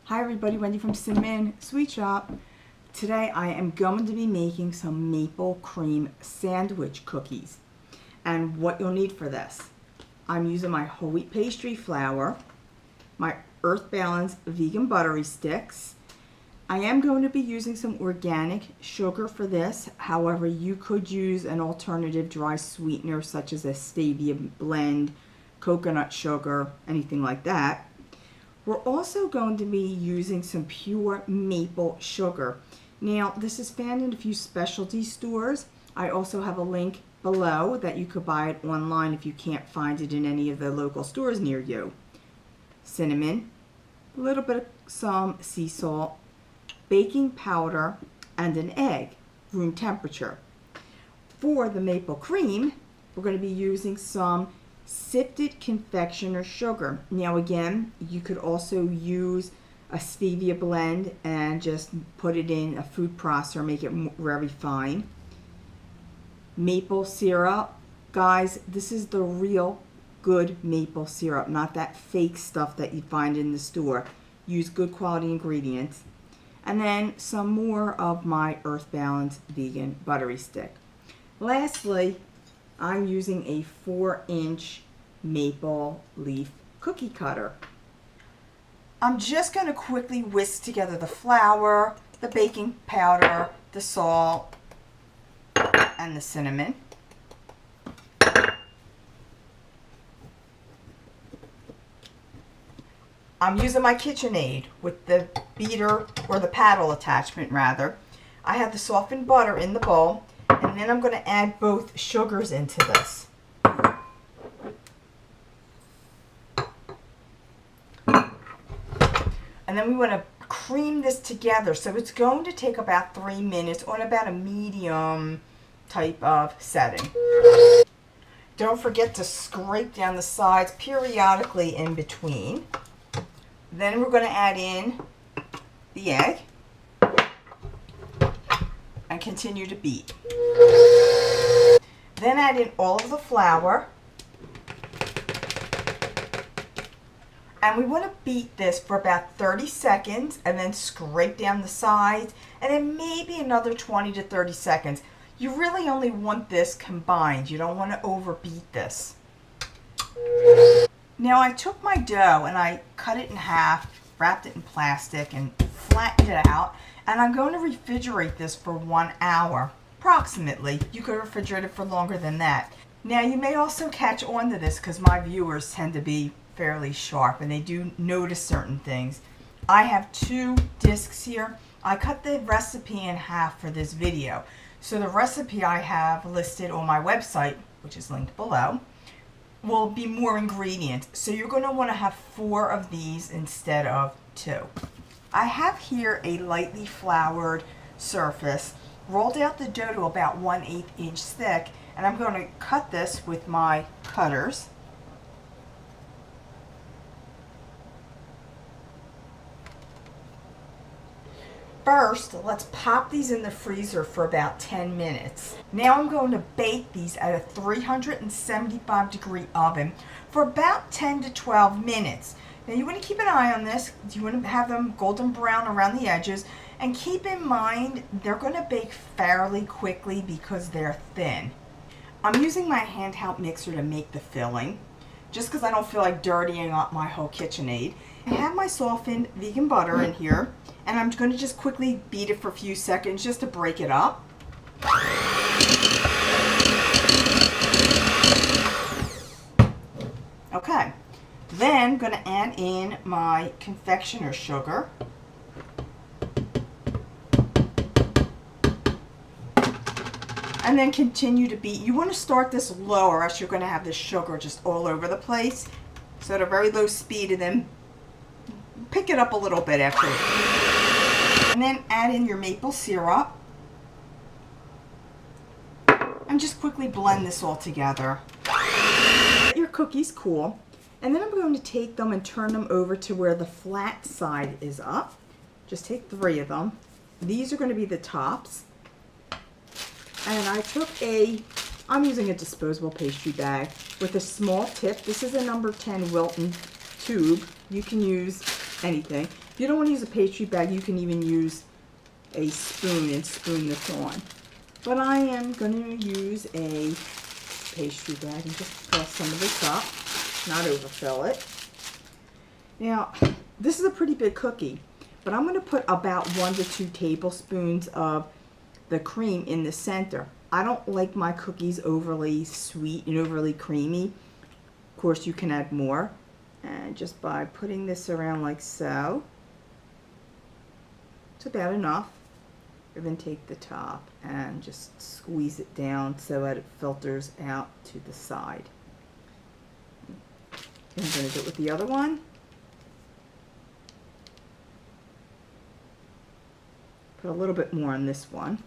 Hi everybody, Wendy from Cinnamon Sweet Shop. Today I am going to be making some maple cream sandwich cookies. And what you'll need for this, I'm using my whole wheat pastry flour, my Earth Balance vegan buttery sticks. I am going to be using some organic sugar for this. However, you could use an alternative dry sweetener such as a stevia blend, coconut sugar, anything like that. We're also going to be using some pure maple sugar. Now, this is found in a few specialty stores. I also have a link below that you could buy it online if you can't find it in any of the local stores near you. Cinnamon, a little bit of some sea salt, baking powder, and an egg, room temperature. For the maple cream, we're going to be using some sifted confectioner sugar. Now again, you could also use a stevia blend and just put it in a food processor, make it very fine. Maple syrup. Guys, this is the real good maple syrup, not that fake stuff that you find in the store. Use good quality ingredients. And then some more of my Earth Balance vegan buttery stick. Lastly, I'm using a 4-inch maple leaf cookie cutter. I'm just going to quickly whisk together the flour, the baking powder, the salt, and the cinnamon. I'm using my KitchenAid with the beater, or the paddle attachment rather. I have the softened butter in the bowl, and then I'm going to add both sugars into this. And then we want to cream this together. So it's going to take about 3 minutes on about a medium type of setting. Don't forget to scrape down the sides periodically in between. Then we're going to add in the egg and continue to beat. Then add in all of the flour. And we want to beat this for about 30 seconds and then scrape down the sides, and then maybe another 20 to 30 seconds. You really only want this combined. You don't want to overbeat this. Now I took my dough and I cut it in half, wrapped it in plastic, and flattened it out. And I'm going to refrigerate this for 1 hour, approximately. You could refrigerate it for longer than that. Now you may also catch on to this because my viewers tend to be fairly sharp and they do notice certain things. I have 2 discs here. I cut the recipe in half for this video. So the recipe I have listed on my website, which is linked below, will be more ingredients. So you're going to want to have 4 of these instead of 2. I have here a lightly floured surface, rolled out the dough to about 1/8 inch thick, and I'm going to cut this with my cutters. First, let's pop these in the freezer for about 10 minutes. Now I'm going to bake these at a 375-degree oven for about 10 to 12 minutes. Now you want to keep an eye on this. You want to have them golden brown around the edges, and keep in mind they're going to bake fairly quickly because they're thin. I'm using my handheld mixer to make the filling, just because I don't feel like dirtying up my whole KitchenAid. I have my softened vegan butter in here, and I'm going to just quickly beat it for a few seconds just to break it up. Okay, then I'm going to add in my confectioner sugar. And then continue to beat. You want to start this low or else you're going to have the sugar just all over the place. So at a very low speed, and then pick it up a little bit after. And then add in your maple syrup. And just quickly blend this all together. Let your cookies cool. And then I'm going to take them and turn them over to where the flat side is up. Just take 3 of them. These are going to be the tops. And I took I'm using a disposable pastry bag with a small tip. This is a number 10 Wilton tube. You can use anything. If you don't want to use a pastry bag, you can even use a spoon and spoon this on. But I am going to use a pastry bag and just press some of this up, not overfill it. Now, this is a pretty big cookie, but I'm going to put about 1 to 2 tablespoons of the cream in the center. I don't like my cookies overly sweet and overly creamy. Of course, you can add more. And just by putting this around like so, it's about enough. And then take the top and just squeeze it down so that it filters out to the side. And I'm going to do it with the other one. Put a little bit more on this one.